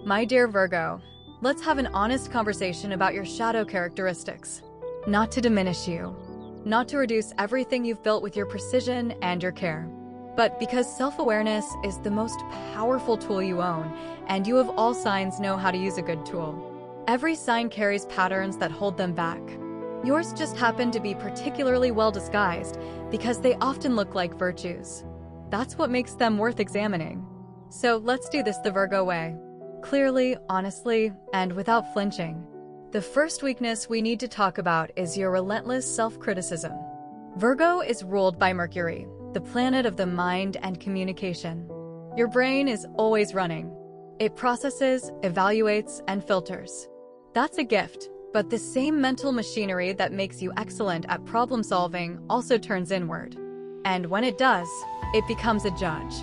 My dear Virgo, let's have an honest conversation about your shadow characteristics. Not to diminish you, not to reduce everything you've built with your precision and your care, but because self-awareness is the most powerful tool you own, and you of all signs know how to use a good tool. Every sign carries patterns that hold them back. Yours just happen to be particularly well disguised because they often look like virtues. That's what makes them worth examining. So let's do this the Virgo way. Clearly, honestly, and without flinching. The first weakness we need to talk about is your relentless self-criticism. Virgo is ruled by Mercury, the planet of the mind and communication. Your brain is always running. It processes, evaluates, and filters. That's a gift, but the same mental machinery that makes you excellent at problem-solving also turns inward. And when it does, it becomes a judge.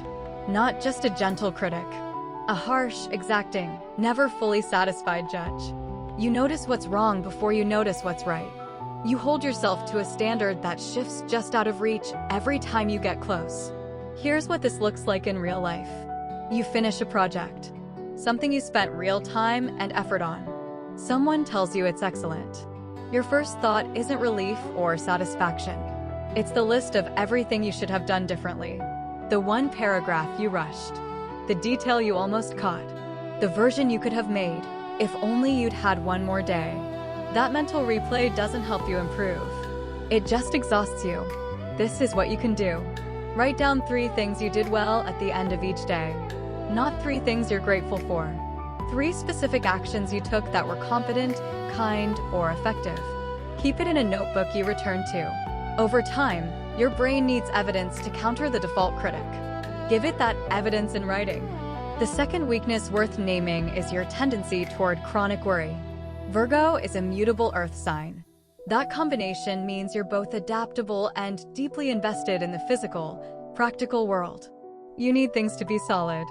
Not just a gentle critic. A harsh, exacting, never fully satisfied judge. You notice what's wrong before you notice what's right. You hold yourself to a standard that shifts just out of reach every time you get close. Here's what this looks like in real life. You finish a project, something you spent real time and effort on. Someone tells you it's excellent. Your first thought isn't relief or satisfaction. It's the list of everything you should have done differently. The one paragraph you rushed. The detail you almost caught. The version you could have made if only you'd had one more day. That mental replay doesn't help you improve. It just exhausts you. This is what you can do. Write down 3 things you did well at the end of each day. Not 3 things you're grateful for. 3 specific actions you took that were competent, kind, or effective. Keep it in a notebook you return to. Over time, your brain needs evidence to counter the default critic. Give it that evidence in writing. The second weakness worth naming is your tendency toward chronic worry. Virgo is a mutable earth sign. That combination means you're both adaptable and deeply invested in the physical, practical world. You need things to be solid.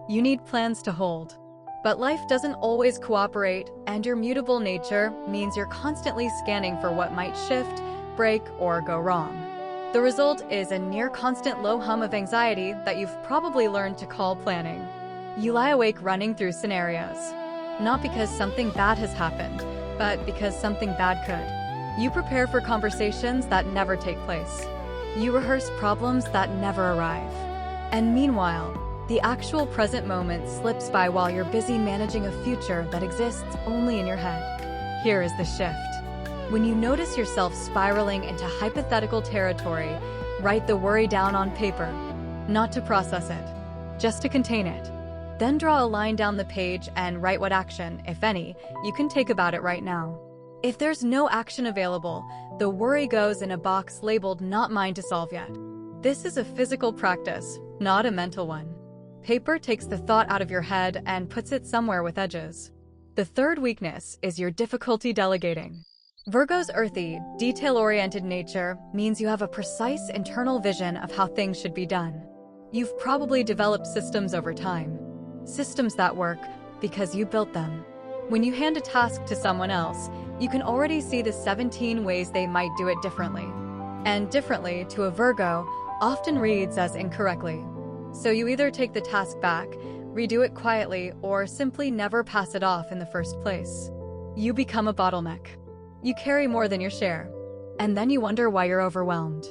You need plans to hold. But life doesn't always cooperate, and your mutable nature means you're constantly scanning for what might shift, break, or go wrong. The result is a near-constant low hum of anxiety that you've probably learned to call planning. You lie awake running through scenarios. Not because something bad has happened, but because something bad could. You prepare for conversations that never take place. You rehearse problems that never arrive. And meanwhile, the actual present moment slips by while you're busy managing a future that exists only in your head. Here is the shift. When you notice yourself spiraling into hypothetical territory, write the worry down on paper. Not to process it, just to contain it. Then draw a line down the page and write what action, if any, you can take about it right now. If there's no action available, the worry goes in a box labeled "Not mine to solve yet." This is a physical practice, not a mental one. Paper takes the thought out of your head and puts it somewhere with edges. The third weakness is your difficulty delegating. Virgo's earthy, detail-oriented nature means you have a precise internal vision of how things should be done. You've probably developed systems over time. Systems that work because you built them. When you hand a task to someone else, you can already see the 17 ways they might do it differently. And differently, to a Virgo, often reads as incorrectly. So you either take the task back, redo it quietly, or simply never pass it off in the first place. You become a bottleneck. You carry more than your share. And then you wonder why you're overwhelmed.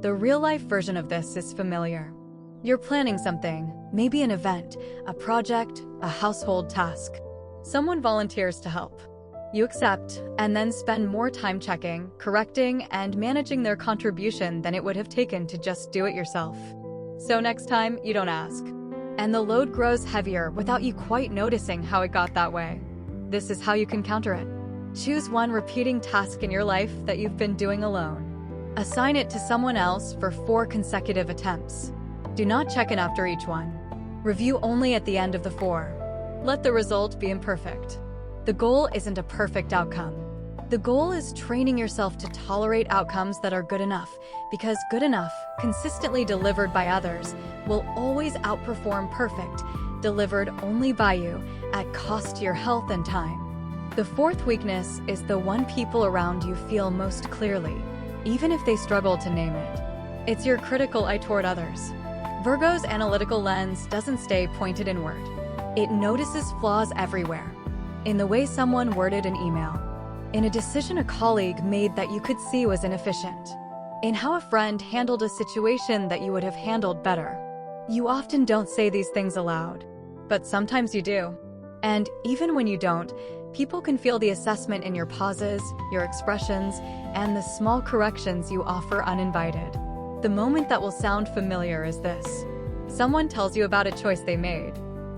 The real-life version of this is familiar. You're planning something, maybe an event, a project, a household task. Someone volunteers to help. You accept, and then spend more time checking, correcting, and managing their contribution than it would have taken to just do it yourself. So next time, you don't ask. And the load grows heavier without you quite noticing how it got that way. This is how you can counter it. Choose one repeating task in your life that you've been doing alone. Assign it to someone else for 4 consecutive attempts. Do not check in after each one. Review only at the end of the 4. Let the result be imperfect. The goal isn't a perfect outcome. The goal is training yourself to tolerate outcomes that are good enough, because good enough, consistently delivered by others, will always outperform perfect, delivered only by you, at cost to your health and time. The fourth weakness is the one people around you feel most clearly, even if they struggle to name it. It's your critical eye toward others. Virgo's analytical lens doesn't stay pointed inward. It notices flaws everywhere. In the way someone worded an email. In a decision a colleague made that you could see was inefficient. In how a friend handled a situation that you would have handled better. You often don't say these things aloud, but sometimes you do. And even when you don't, people can feel the assessment in your pauses, your expressions, and the small corrections you offer uninvited. The moment that will sound familiar is this. Someone tells you about a choice they made.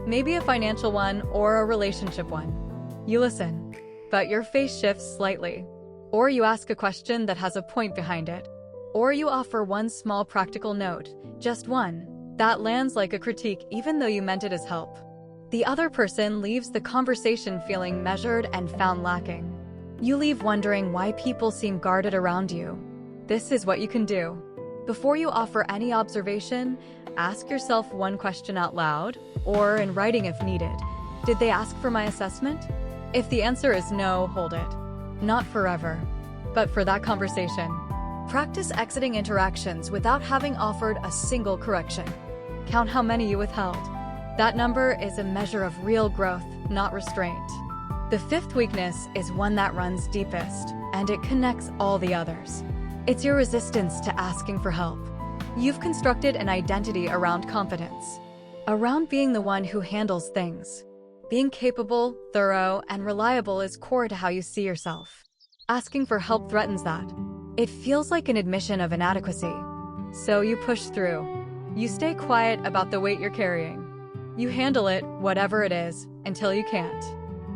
Maybe a financial one or a relationship one. You listen, but your face shifts slightly. Or you ask a question that has a point behind it. Or you offer one small practical note, just one, that lands like a critique even though you meant it as help. The other person leaves the conversation feeling measured and found lacking. You leave wondering why people seem guarded around you. This is what you can do. Before you offer any observation, ask yourself one question out loud, or in writing if needed. Did they ask for my assessment? If the answer is no, hold it. Not forever, but for that conversation. Practice exiting interactions without having offered a single correction. Count how many you withheld. That number is a measure of real growth, not restraint. The fifth weakness is one that runs deepest, and it connects all the others. It's your resistance to asking for help. You've constructed an identity around competence, around being the one who handles things. Being capable, thorough, and reliable is core to how you see yourself. Asking for help threatens that. It feels like an admission of inadequacy. So you push through. You stay quiet about the weight you're carrying. You handle it, whatever it is, until you can't.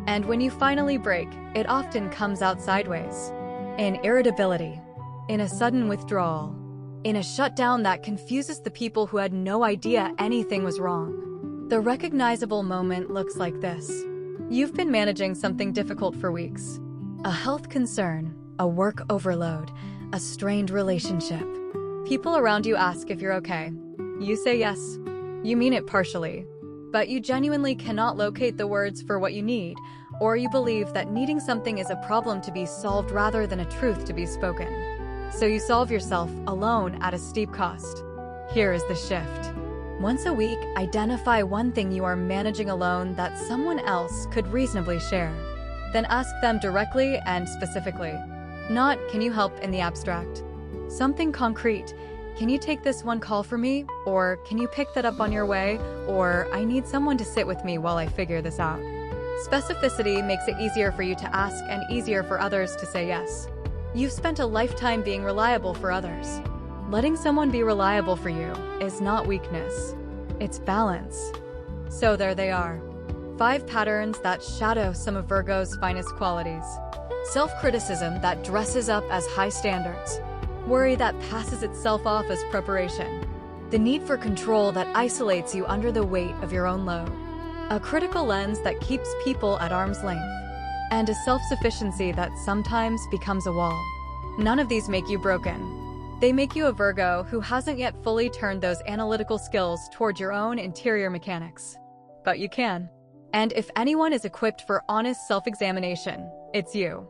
And when you finally break, it often comes out sideways. In irritability. In a sudden withdrawal. In a shutdown that confuses the people who had no idea anything was wrong. The recognizable moment looks like this. You've been managing something difficult for weeks. A health concern, a work overload, a strained relationship. People around you ask if you're okay. You say yes. You mean it partially. But you genuinely cannot locate the words for what you need, or you believe that needing something is a problem to be solved rather than a truth to be spoken. So you solve yourself alone at a steep cost. Here is the shift. Once a week, identify one thing you are managing alone that someone else could reasonably share. Then ask them directly and specifically. Not, can you help in the abstract? Something concrete. Can you take this one call for me? Or can you pick that up on your way? Or I need someone to sit with me while I figure this out. Specificity makes it easier for you to ask and easier for others to say yes. You've spent a lifetime being reliable for others. Letting someone be reliable for you is not weakness. It's balance. So there they are. 5 patterns that shadow some of Virgo's finest qualities. Self-criticism that dresses up as high standards. Worry that passes itself off as preparation. The need for control that isolates you under the weight of your own load. A critical lens that keeps people at arm's length. And a self-sufficiency that sometimes becomes a wall. None of these make you broken. They make you a Virgo who hasn't yet fully turned those analytical skills toward your own interior mechanics. But you can. And if anyone is equipped for honest self-examination, it's you.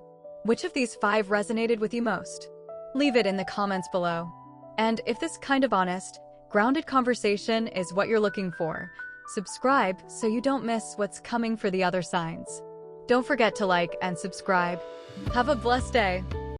Which of these 5 resonated with you most? Leave it in the comments below. And if this kind of honest, grounded conversation is what you're looking for, subscribe so you don't miss what's coming for the other signs. Don't forget to like and subscribe. Have a blessed day.